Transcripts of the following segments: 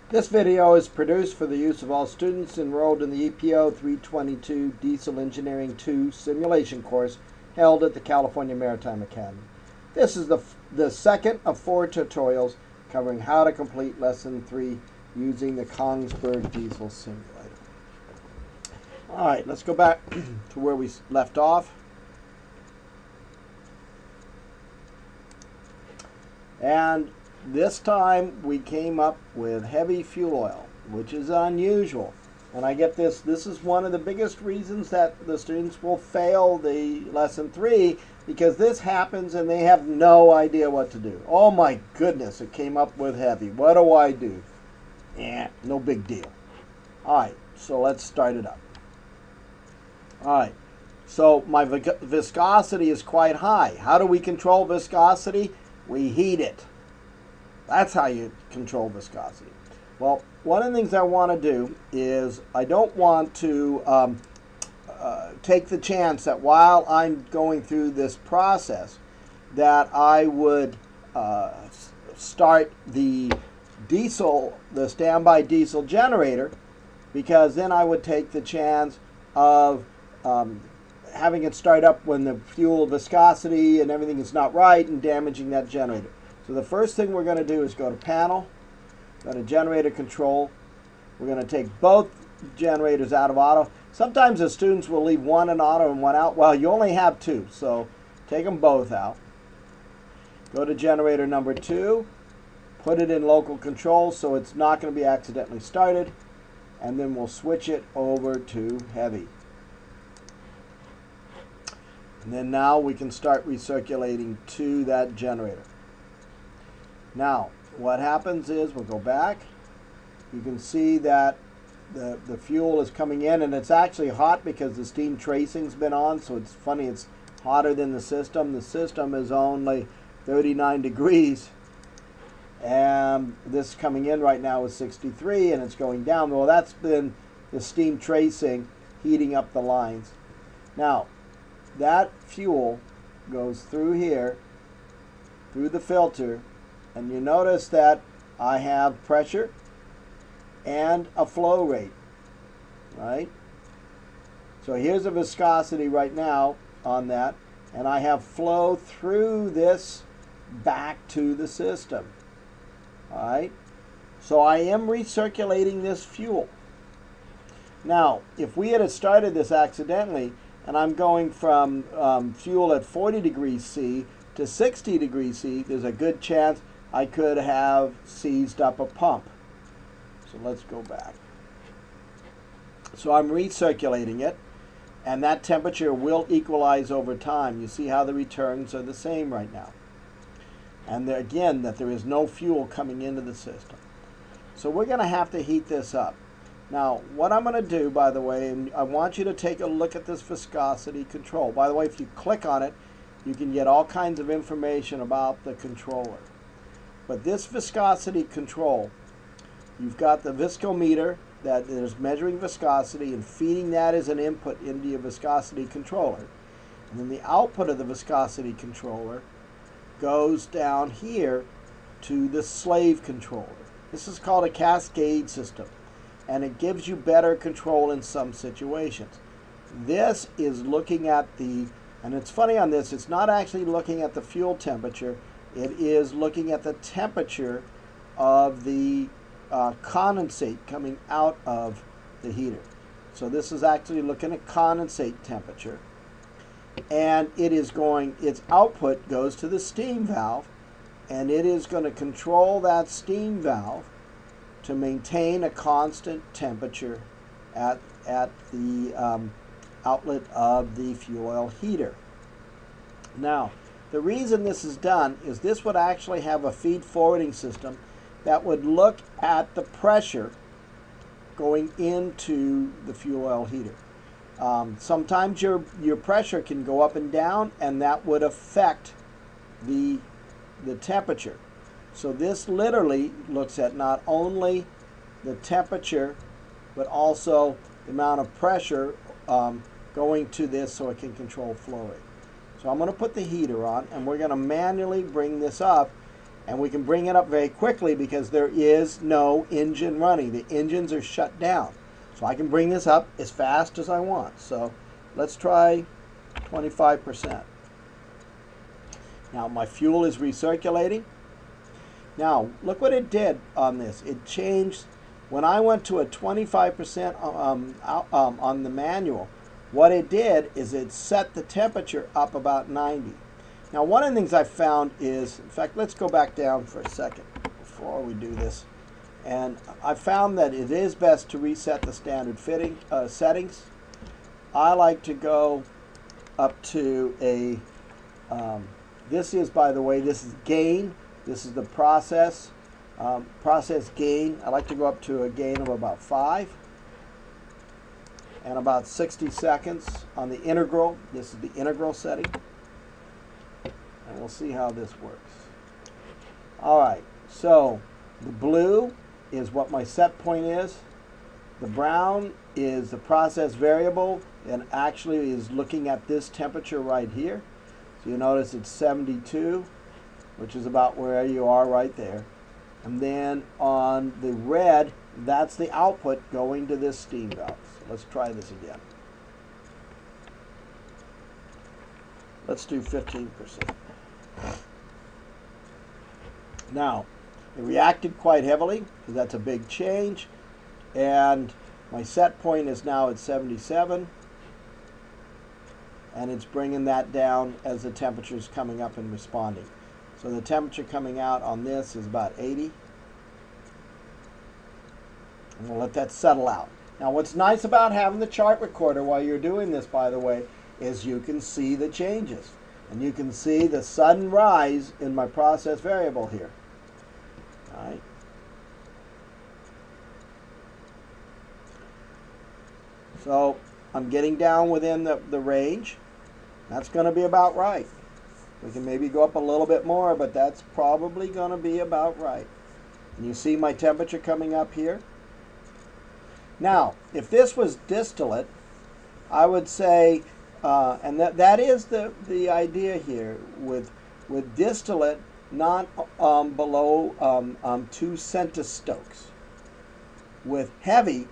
This video is produced for the use of all students enrolled in the EPO 322 Diesel Engineering 2 simulation course held at the California Maritime Academy. This is the second of 4 tutorials covering how to complete Lesson 3 using the Kongsberg Diesel Simulator. Alright, let's go back to where we left off. And this time we came up with heavy fuel oil, which is unusual. And I get this is one of the biggest reasons that the students will fail the lesson 3, because this happens and they have no idea what to do. Oh my goodness, it came up with heavy. What do I do? No big deal. Alright, so let's start it up. Alright, so my viscosity is quite high. How do we control viscosity? We heat it. That's how you control viscosity. Well, one of the things I want to do is I don't want to take the chance that while I'm going through this process that I would start the standby diesel generator, because then I would take the chance of having it start up when the fuel viscosity and everything is not right and damaging that generator. So the first thing we're going to do is go to Panel, go to Generator Control. We're going to take both generators out of auto. Sometimes the students will leave one in auto and one out. Well, you only have 2, so take them both out. Go to generator number 2, put it in local control so it's not going to be accidentally started, and then we'll switch it over to heavy. And then now we can start recirculating to that generator. Now, what happens is we'll go back. You can see that the fuel is coming in, and it's actually hot because the steam tracing's been on, so it's funny, it's hotter than the system. The system is only 39 degrees, and this coming in right now is 63, and it's going down. Well, that's been the steam tracing heating up the lines. Now, that fuel goes through here, through the filter, and you notice that I have pressure and a flow rate, right? So here's a viscosity right now on that, and I have flow through this back to the system, all right? So I am recirculating this fuel. Now, if we had started this accidentally, and I'm going from fuel at 40 degrees C to 60 degrees C, there's a good chance I could have seized up a pump. So let's go back. So I'm recirculating it, and that temperature will equalize over time. You see how the returns are the same right now. And again, that there is no fuel coming into the system. So we're going to have to heat this up. Now, what I'm going to do, by the way, and I want you to take a look at this viscosity control. By the way, if you click on it, you can get all kinds of information about the controller. But this viscosity control, you've got the viscometer that is measuring viscosity and feeding that as an input into your viscosity controller. And then the output of the viscosity controller goes down here to the slave controller. This is called a cascade system, and it gives you better control in some situations. This is looking at and it's funny on this, it's not actually looking at the fuel temperature, it is looking at the temperature of the condensate coming out of the heater. So this is actually looking at condensate temperature, and its output goes to the steam valve, and it is going to control that steam valve to maintain a constant temperature at the outlet of the fuel oil heater. Now, the reason this is done is this would actually have a feed forwarding system that would look at the pressure going into the fuel oil heater. Sometimes your pressure can go up and down, and that would affect the temperature. So this literally looks at not only the temperature, but also the amount of pressure going to this so it can control flow rate. So I'm going to put the heater on, and we're going to manually bring this up And we can bring it up very quickly because there is no engine running. The engines are shut down. So I can bring this up as fast as I want. So let's try 25%. Now my fuel is recirculating. Now look what it did on this. It changed. When I went to a 25% on the manual, what it did is it set the temperature up about 90. Now one of the things I found is, in fact, let's go back down for a second before we do this. And I found that it is best to reset the standard fitting settings. I like to go up to a, this is, by the way, this is gain. This is the process gain. I like to go up to a gain of about 5 and about 60 seconds on the integral. This is the integral setting. And we'll see how this works. All right, so the blue is what my set point is. The brown is the process variable and actually is looking at this temperature right here. So you notice it's 72, which is about where you are right there. And then on the red, that's the output going to this steam valve. So let's try this again. Let's do 15%. Now, it reacted quite heavily because that's a big change. And my set point is now at 77. And it's bringing that down as the temperature is coming up and responding. So the temperature coming out on this is about 80. And we'll let that settle out. Now what's nice about having the chart recorder while you're doing this, by the way, is you can see the changes. And you can see the sudden rise in my process variable here. All right. So I'm getting down within the range. That's going to be about right. We can maybe go up a little bit more, but that's probably going to be about right. And you see my temperature coming up here. Now, if this was distillate, I would say, and that is the idea here, with distillate not below 2 centistokes. With heavy,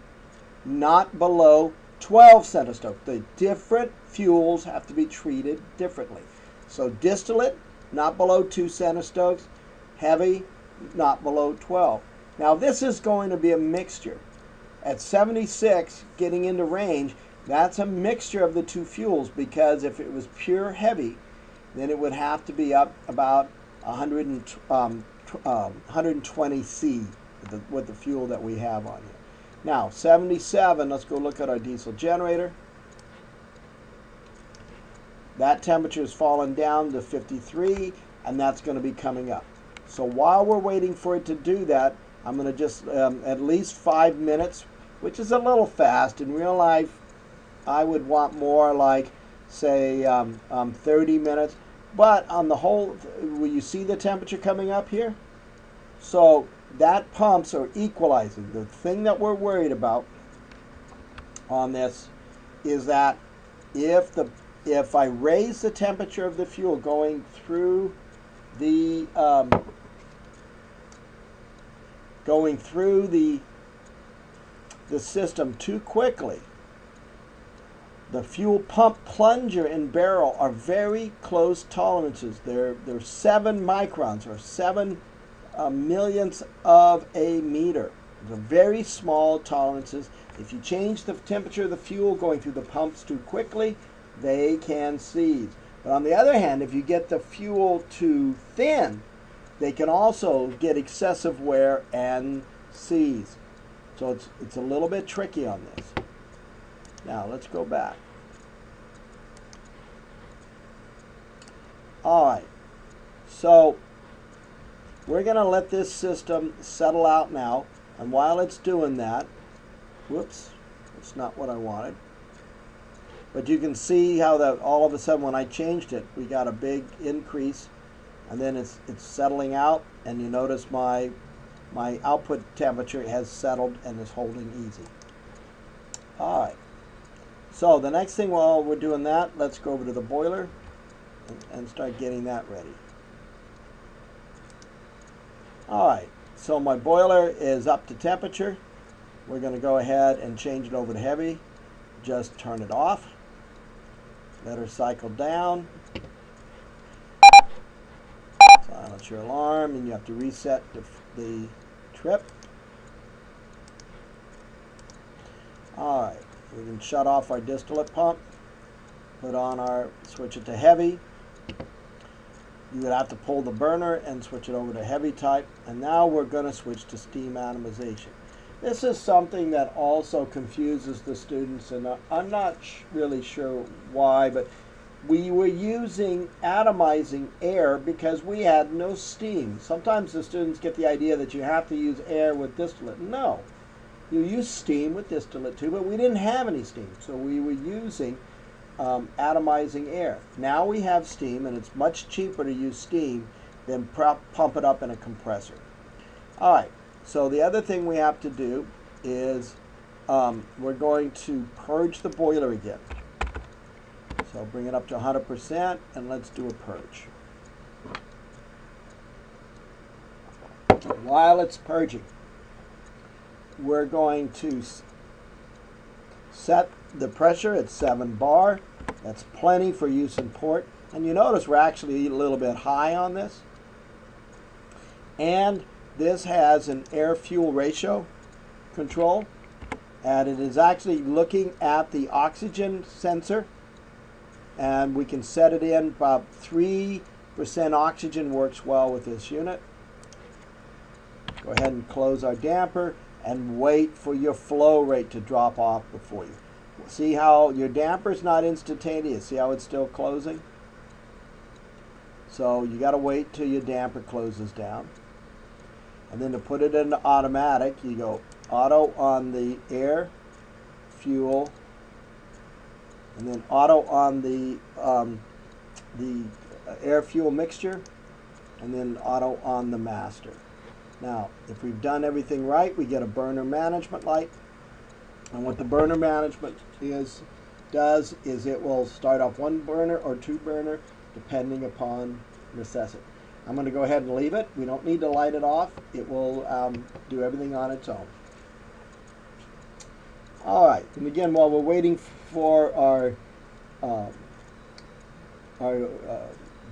not below 12 centistokes. The different fuels have to be treated differently. So distillate, not below 2 centistokes. Heavy, not below 12. Now this is going to be a mixture. At 76, getting into range, that's a mixture of the two fuels, because if it was pure heavy, then it would have to be up about 120 C with the fuel that we have on here. Now, 77, let's go look at our diesel generator. That temperature has fallen down to 53, and that's going to be coming up. So while we're waiting for it to do that, I'm going to just at least 5 minutes, which is a little fast. In real life, I would want more like, say, 30 minutes. But on the whole, will you see the temperature coming up here? So that pumps are equalizing. The thing that we're worried about on this is that if I raise the temperature of the fuel going through the system too quickly, the fuel pump plunger and barrel are very close tolerances. They're 7 microns, or 7 millionths of a meter. They're very small tolerances. If you change the temperature of the fuel going through the pumps too quickly, they can seize. But on the other hand, if you get the fuel too thin, they can also get excessive wear and seize. So it's a little bit tricky on this. Now let's go back. All right, so we're going to let this system settle out now, and while it's doing that, whoops, that's not what I wanted. But you can see how that all of a sudden when I changed it, we got a big increase, and then it's settling out, and you notice my output temperature has settled and is holding easy. All right. So the next thing while we're doing that, let's go over to the boiler and start getting that ready. Alright, so my boiler is up to temperature. We're going to go ahead and change it over to heavy. Just turn it off. Let her cycle down. Silence your alarm, and you have to reset the trip. Alright, we can shut off our distillate pump. Put on our, switch it to heavy. You would have to pull the burner and switch it over to heavy type. And now we're going to switch to steam atomization. This is something that also confuses the students, and I'm not really sure why, but we were using atomizing air because we had no steam. Sometimes the students get the idea that you have to use air with distillate. No, you use steam with distillate too, but we didn't have any steam, so we were using atomizing air. Now we have steam, and it's much cheaper to use steam than pump it up in a compressor. All right. So the other thing we have to do is we're going to purge the boiler again. So bring it up to 100% and let's do a purge. While it's purging, we're going to set the pressure at 7 bar. That's plenty for use in port. And you notice we're actually a little bit high on this. And this has an air-fuel ratio control, and it is actually looking at the oxygen sensor, and we can set it in about 3% oxygen works well with this unit. Go ahead and close our damper and wait for your flow rate to drop off before you. See how your damper is not instantaneous. See how it's still closing? So you got to wait till your damper closes down. And then to put it into automatic, you go auto on the air, fuel, and then auto on the air fuel mixture, and then auto on the master. Now, if we've done everything right, we get a burner management light. And what the burner management does is it will start off 1 burner or 2 burner, depending upon necessity. I'm going to go ahead and leave it. We don't need to light it off. It will do everything on its own. All right, and again, while we're waiting for our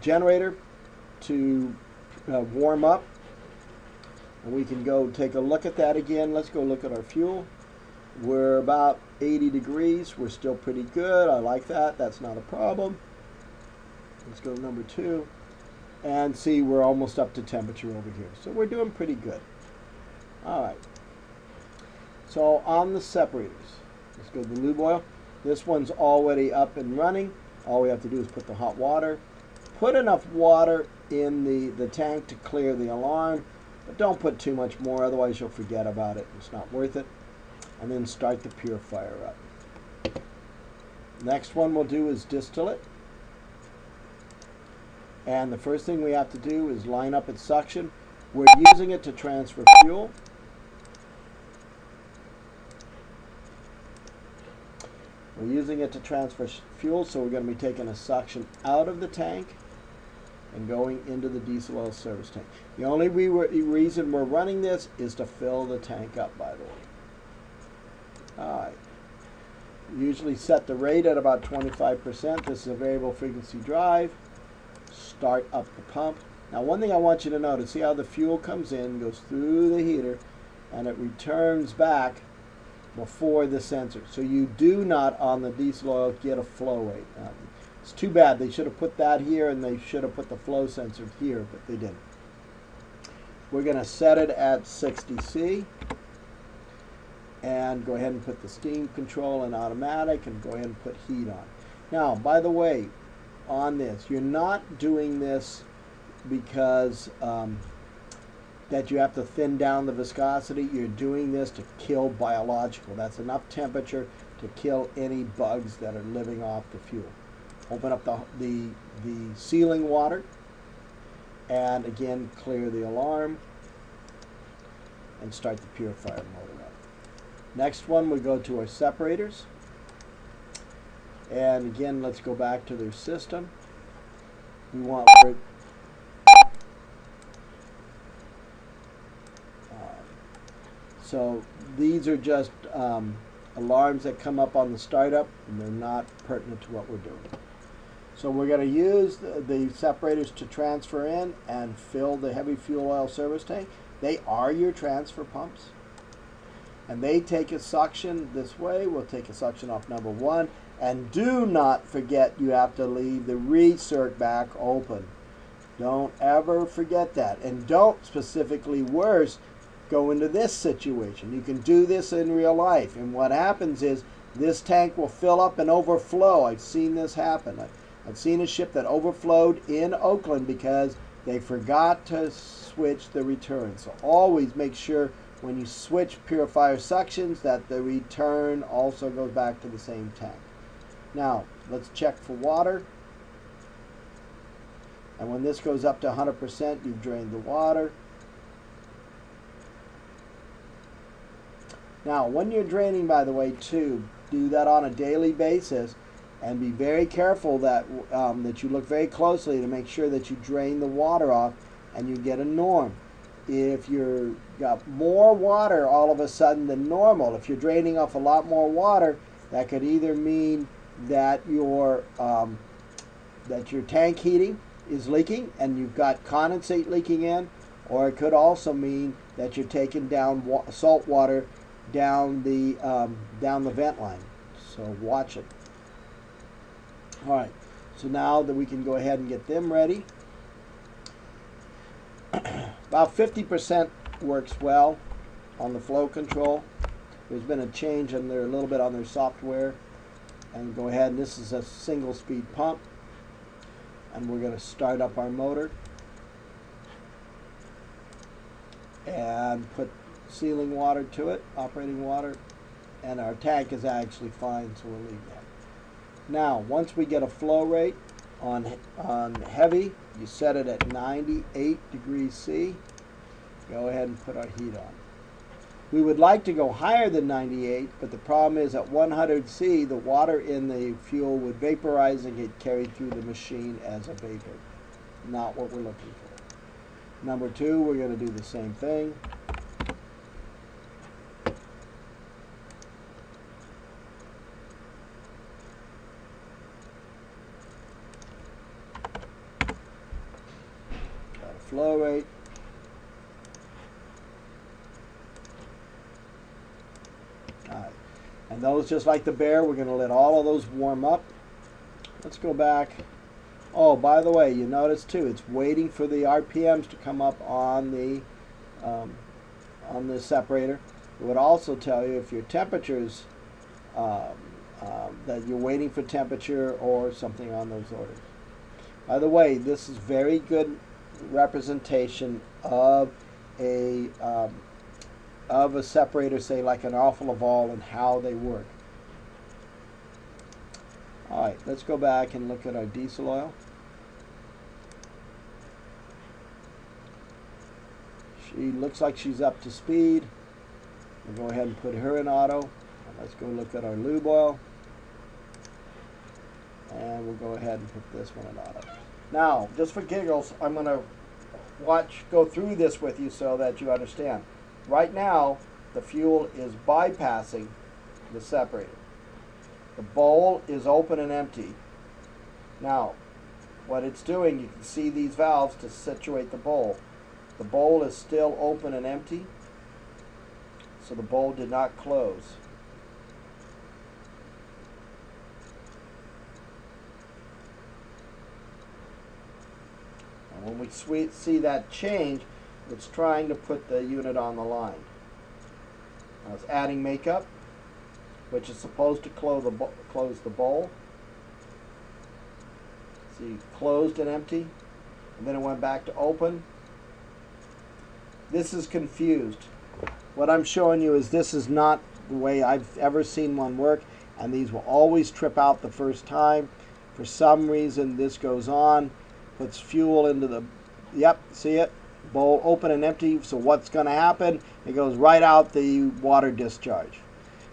generator to warm up, and we can go take a look at that again. Let's go look at our fuel. We're about 80 degrees. We're still pretty good. I like that. That's not a problem. Let's go to number 2. And see, we're almost up to temperature over here. So we're doing pretty good. All right. So on the separators, let's go to the lube oil. This one's already up and running. All we have to do is put the hot water. Put enough water in the tank to clear the alarm, but don't put too much more, otherwise you'll forget about it. It's not worth it. And then start the purifier up. Next one we'll do is distillate. And the first thing we have to do is line up its suction. We're using it to transfer fuel. We're using it to transfer fuel, so we're going to be taking a suction out of the tank and going into the diesel oil service tank. The only reason we're running this is to fill the tank up, by the way. All right. Usually set the rate at about 25%. This is a variable frequency drive. Start up the pump. Now, one thing I want you to notice, see how the fuel comes in, goes through the heater, and it returns back before the sensor. So you do not, on the diesel oil, get a flow rate. It's too bad. They should have put that here, and they should have put the flow sensor here, but they didn't. We're going to set it at 60C. And go ahead and put the steam control in automatic, and go ahead and put heat on. Now, by the way, on this, you're not doing this because that you have to thin down the viscosity. You're doing this to kill biological. That's enough temperature to kill any bugs that are living off the fuel. Open up the sealing water, and again clear the alarm, and start the purifier motor up. Next one, we go to our separators. And again, let's go back to their system. We want So these are just alarms that come up on the startup, and they're not pertinent to what we're doing. So we're going to use the separators to transfer in and fill the heavy fuel oil service tank. They are your transfer pumps. And they take a suction this way. We'll take a suction off number 1. And do not forget you have to leave the recirc back open. Don't ever forget that. And don't, specifically worse, go into this situation. You can do this in real life. And what happens is this tank will fill up and overflow. I've seen this happen. I've seen a ship that overflowed in Oakland because they forgot to switch the return. So always make sure when you switch purifier suctions that the return also goes back to the same tank. Now, let's check for water. And when this goes up to 100%, you've drained the water. Now, when you're draining, by the way, too, do that on a daily basis. And be very careful that that you look very closely to make sure that you drain the water off and you get a norm. If you've got more water all of a sudden than normal, if you're draining off a lot more water, that could either mean that your tank heating is leaking and you've got condensate leaking in, or it could also mean that you're taking down salt water down the vent line. So watch it. All right, so now that we can go ahead and get them ready. About 50% works well on the flow control. There's been a change in there a little bit on their software. And go ahead, and this is a single speed pump. And we're going to start up our motor. And put sealing water to it, operating water. And our tank is actually fine, so we'll leave that. Now, once we get a flow rate on heavy, you set it at 98 degrees C. Go ahead and put our heat on. We would like to go higher than 98, but the problem is at 100 C, the water in the fuel would vaporize and get carried through the machine as a vapor. Not what we're looking for. Number 2, we're going to do the same thing. Flow rate. Alright. And those, just like the Bear, we're going to let all of those warm up. Let's go back. Oh, by the way, you notice too, it's waiting for the RPMs to come up on the separator. It would also tell you if your temperatures, that you're waiting for temperature or something on those orders. By the way, this is very good representation of a separator, say like an Alpha Laval, and how they work. All right, let's go back and look at our diesel oil. She looks like she's up to speed. We'll go ahead and put her in auto. And let's go look at our lube oil. And we'll go ahead and put this one in auto. Now, just for giggles, I'm going to go through this with you so that you understand. Right now, the fuel is bypassing the separator. The bowl is open and empty. Now, what it's doing, you can see these valves to situate the bowl. The bowl is still open and empty, so the bowl did not close. When we see that change, it's trying to put the unit on the line. Now it's adding makeup, which is supposed to close the bowl. See, closed and empty, and then it went back to open. This is confused. What I'm showing you is this is not the way I've ever seen one work, and these will always trip out the first time. For some reason, this goes on. Puts fuel into the, yep, see it? Bowl open and empty. So what's going to happen? It goes right out the water discharge.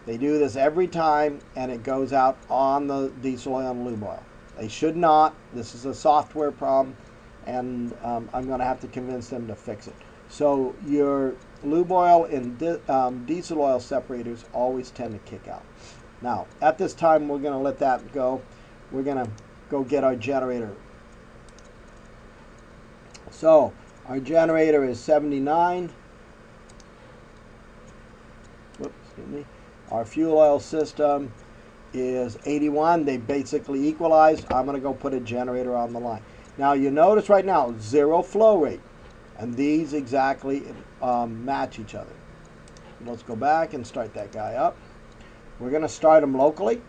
They do this every time, and it goes out on the diesel oil and lube oil. They should not. This is a software problem, and I'm going to have to convince them to fix it. So your lube oil and diesel oil separators always tend to kick out. Now, at this time, we're going to let that go. We're going to go get our generator. So, our generator is 79. Whoops, excuse me. Our fuel oil system is 81. They basically equalized. I'm going to go put a generator on the line. Now, you notice right now, 0 flow rate. And these exactly match each other. Let's go back and start that guy up. We're going to start them locally.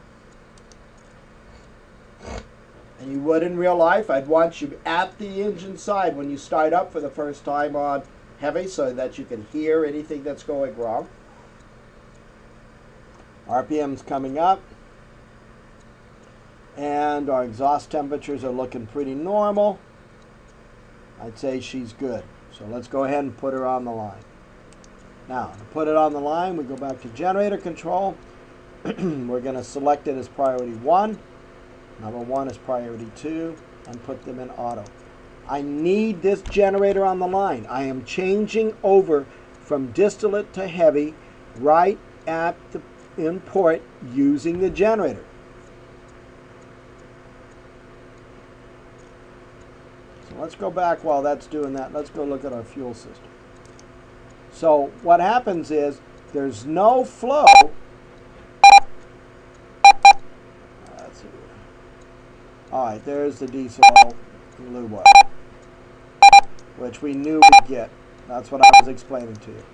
And you would in real life. I'd want you at the engine side when you start up for the first time on heavy so that you can hear anything that's going wrong. RPM's coming up. And our exhaust temperatures are looking pretty normal. I'd say she's good. So let's go ahead and put her on the line. Now, to put it on the line, we go back to generator control. We're going to select it as priority 1. Number 1 is priority 2, and put them in auto. I need this generator on the line. I am changing over from distillate to heavy right at the import using the generator. So let's go back while that's doing that. Let's go look at our fuel system. So what happens is there's no flow. Let's see. All right, there's the diesel and lube oil, which we knew we'd get. That's what I was explaining to you.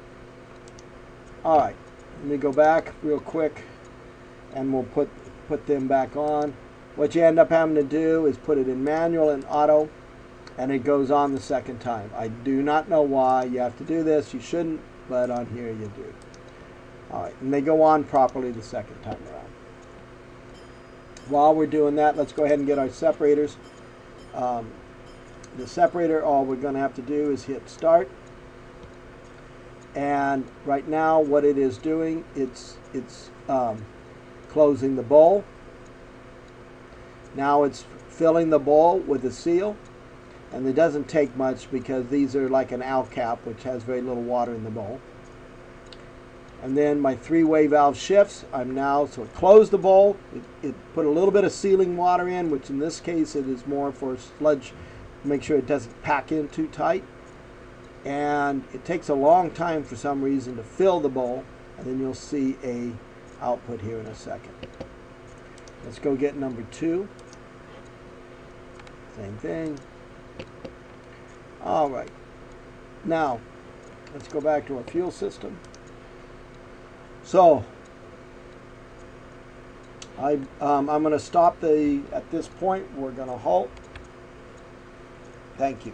All right, let me go back real quick, and we'll put them back on. What you end up having to do is put it in manual and auto, and it goes on the second time. I do not know why you have to do this. You shouldn't, but on here you do. All right, and they go on properly the second time around. While we're doing that, let's go ahead and get our separators. The separator, all we're going to have to do is hit start. And right now what it is doing, it's closing the bowl. Now it's filling the bowl with a seal. And it doesn't take much because these are like an owl cap, which has very little water in the bowl. And then my 3-way valve shifts. So it closed the bowl. It put a little bit of sealing water in, which in this case it is more for sludge, make sure it doesn't pack in too tight. And it takes a long time for some reason to fill the bowl. And then you'll see a output here in a second. Let's go get number 2. Same thing. All right. Now, let's go back to our fuel system. So, I'm going to stop at this point. We're going to halt. Thank you.